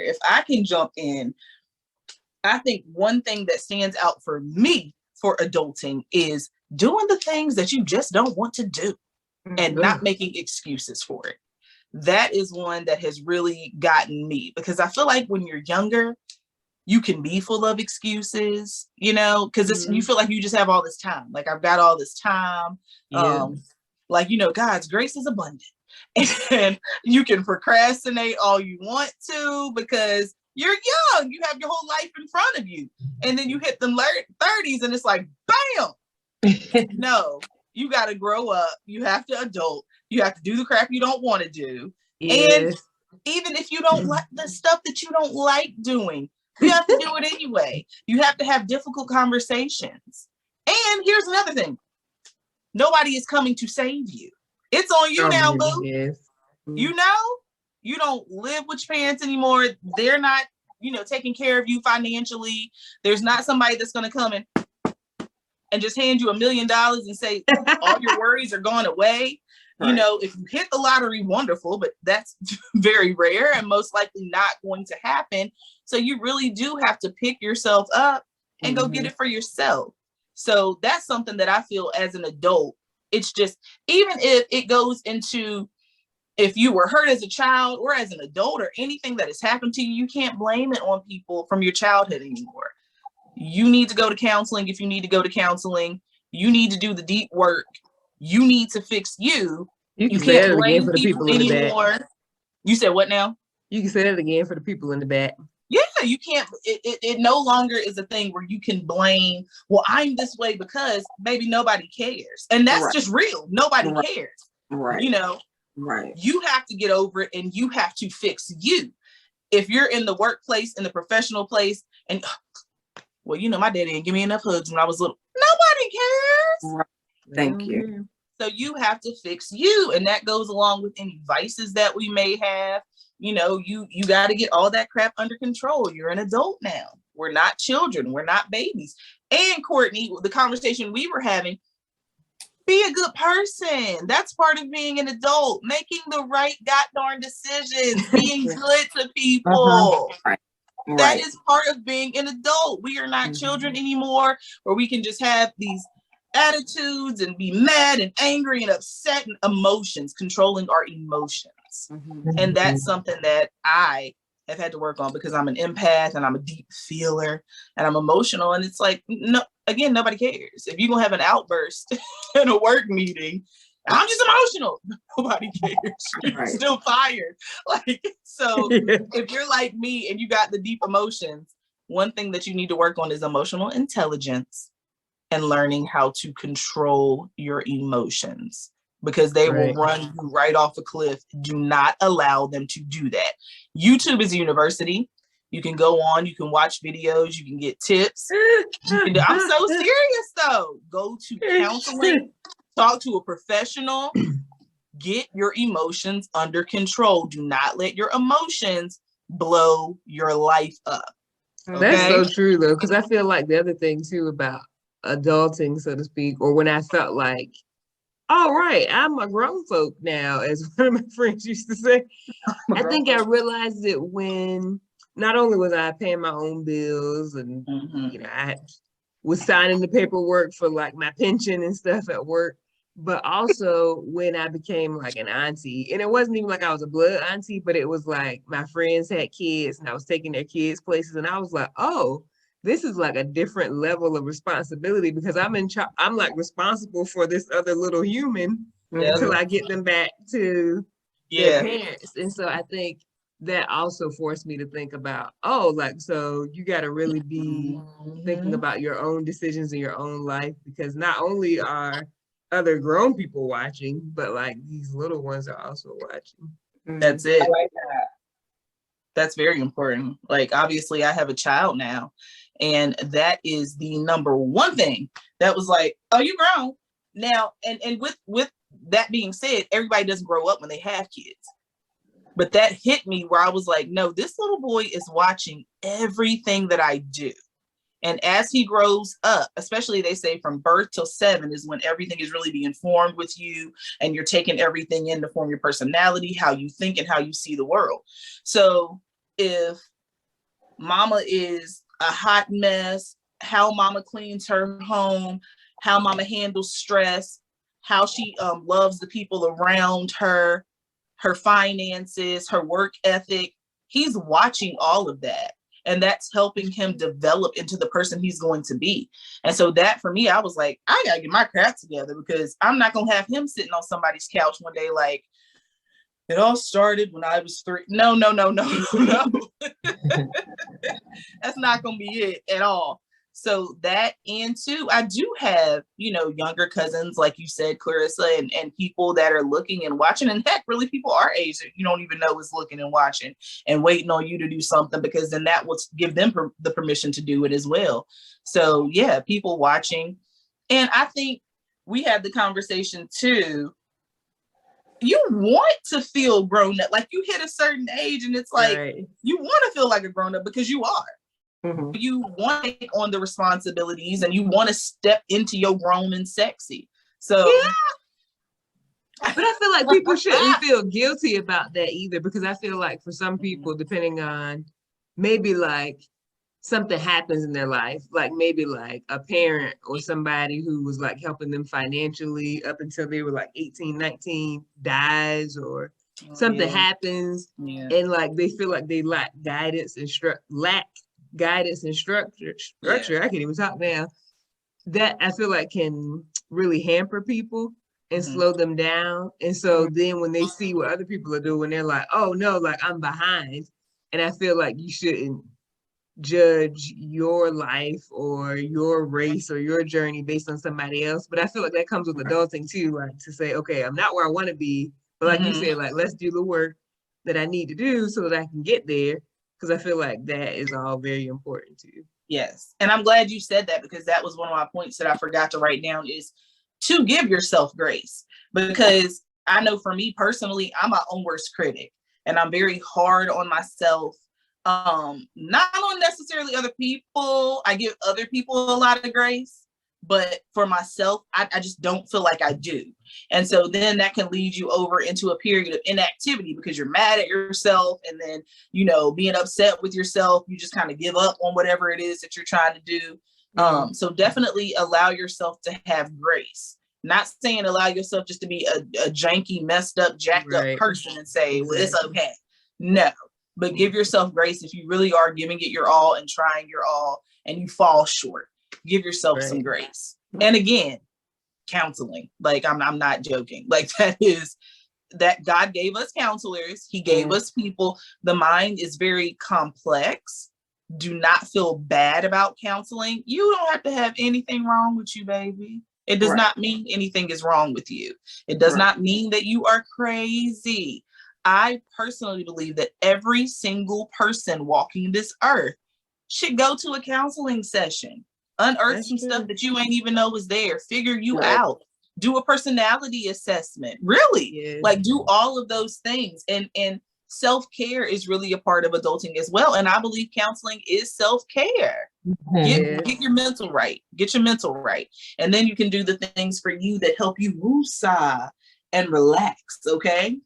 If I can jump in, I think one thing that stands out for me for adulting is doing the things that you just don't want to do and not making excuses for it. That is one that has really gotten me, because I feel like when you're younger, you can be full of excuses, you know, because you feel like you just have all this time. Like, I've got all this time. Like, you know, God's grace is abundant. And you can procrastinate all you want to because you're young. You have your whole life in front of you. And then you hit the 30s and it's like, bam! No, you got to grow up. You have to adult. You have to do the crap you don't want to do. And even if you don't like the stuff that you don't like doing, you have to do it anyway. You have to have difficult conversations. And here's another thing. Nobody is coming to save you. It's on you now, boo. You know, you don't live with your parents anymore. They're not, you know, taking care of you financially. There's not somebody that's going to come and just hand you $1 million and say, all your worries are gone away. Right. You know, if you hit the lottery, wonderful, but that's very rare and most likely not going to happen. So you really do have to pick yourself up and go get it for yourself. So that's something that I feel as an adult. It's just, even if it goes into, if you were hurt as a child or as an adult or anything that has happened to you, you can't blame it on people from your childhood anymore. You need to go to counseling if you need to go to counseling. You need to do the deep work. You need to fix you. You can't blame for the people anymore. You said what now? You can say that again for the people in the back. Yeah, you can't. It no longer is a thing where you can blame, well, I'm this way because maybe nobody cares. And that's just real. Nobody cares. Right. You know, you have to get over it and you have to fix you. If you're in the workplace, in the professional place, and, well, you know, my daddy didn't give me enough hugs when I was little. Nobody cares. Right. Thank you. So you have to fix you. And that goes along with any vices that we may have. You know, you got to get all that crap under control. You're an adult now. We're not children. We're not babies. And Courtney, the conversation we were having, be a good person. That's part of being an adult. Making the right goddamn decisions. Being good to people. Right. That is part of being an adult. We are not children anymore, where we can just have these attitudes and be mad and angry and upset and emotions, controlling our emotions. And that's something that I have had to work on because I'm an empath and I'm a deep feeler and I'm emotional. And it's like, no, again, nobody cares. If you're going to have an outburst in a work meeting, I'm just emotional. Nobody cares. You're still fired. Like, so if you're like me and you got the deep emotions, one thing that you need to work on is emotional intelligence and learning how to control your emotions, because they will run you right off a cliff. Do not allow them to do that. YouTube is a university. You can go on, you can watch videos, you can get tips. I'm so serious though. Go to counseling, talk to a professional, get your emotions under control. Do not let your emotions blow your life up. Okay? That's so true though, because I feel like the other thing too about adulting, so to speak, or when I felt like, all right, I'm a grown folk now, as one of my friends used to say. I think I realized it when not only was I paying my own bills and you know, I was signing the paperwork for like my pension and stuff at work, but also when I became like an auntie. And it wasn't even like I was a blood auntie, but it was like my friends had kids and I was taking their kids places, and I was like, oh, this is like a different level of responsibility because I'm like responsible for this other little human until I get them back to their parents. And so I think that also forced me to think about, oh, like, so you got to really be thinking about your own decisions in your own life, because not only are other grown people watching, but like these little ones are also watching. That's it. I like that. That's very important. Like, obviously I have a child now, and that is the number one thing that was like, oh, you grown now. And with that being said, everybody doesn't grow up when they have kids. But that hit me where I was like, no, this little boy is watching everything that I do. And as he grows up, especially they say from birth till 7 is when everything is really being formed with you, and you're taking everything in to form your personality, how you think and how you see the world. So if mama is a hot mess, how mama cleans her home, how mama handles stress, how she loves the people around her, her finances, her work ethic. He's watching all of that. And that's helping him develop into the person he's going to be. And so that for me, I was like, I gotta get my crap together, because I'm not gonna have him sitting on somebody's couch one day like, it all started when I was 3. No. That's not gonna be it at all. So that, and two, I do have, younger cousins, like you said, Clarissa, and people that are looking and watching, and heck, really people our age that you don't even know is looking and watching and waiting on you to do something, because then that will give them the permission to do it as well. So yeah, people watching. And I think we had the conversation too. You want to feel grown up, like you hit a certain age and it's like, right, you want to feel like a grown up because you are. Mm-hmm. You want to take on the responsibilities and you want to step into your grown and sexy. So, yeah. But I feel like people shouldn't feel guilty about that either, because I feel like for some people, depending on maybe like something happens in their life, like maybe like a parent or somebody who was like helping them financially up until they were like 18, 19 dies, or something happens, and like they feel like they lack guidance and structure. I can't even talk now. That I feel like can really hamper people and slow them down. And so then when they see what other people are doing, they're like, oh no, like I'm behind. And I feel like you shouldn't judge your life or your race or your journey based on somebody else. But I feel like that comes with adulting too, like to say, okay, I'm not where I want to be, but like you said, like let's do the work that I need to do so that I can get there, because I feel like that is all very important too. Yes, and I'm glad you said that, because that was one of my points that I forgot to write down, is to give yourself grace. Because I know for me personally, I'm my own worst critic, and I'm very hard on myself. Not on necessarily other people. I give other people a lot of grace, but for myself, I just don't feel like I do. And so then that can lead you over into a period of inactivity, because you're mad at yourself, and then, being upset with yourself, you just kind of give up on whatever it is that you're trying to do. So definitely allow yourself to have grace. Not saying allow yourself just to be a janky, messed up, jacked up person and say, well, it's okay. No. But give yourself grace if you really are giving it your all and trying your all and you fall short. Give yourself some grace. And again, counseling. Like I'm not joking. Like that God gave us counselors. He gave us people. The mind is very complex. Do not feel bad about counseling. You don't have to have anything wrong with you, baby. It does not mean anything is wrong with you. It does not mean that you are crazy. I personally believe that every single person walking this earth should go to a counseling session, unearth some stuff that you ain't even know was there, figure you out, do a personality assessment, really, like do all of those things. And self-care is really a part of adulting as well. And I believe counseling is self-care. Get your mental right, and then you can do the things for you that help you woosah and relax. Okay.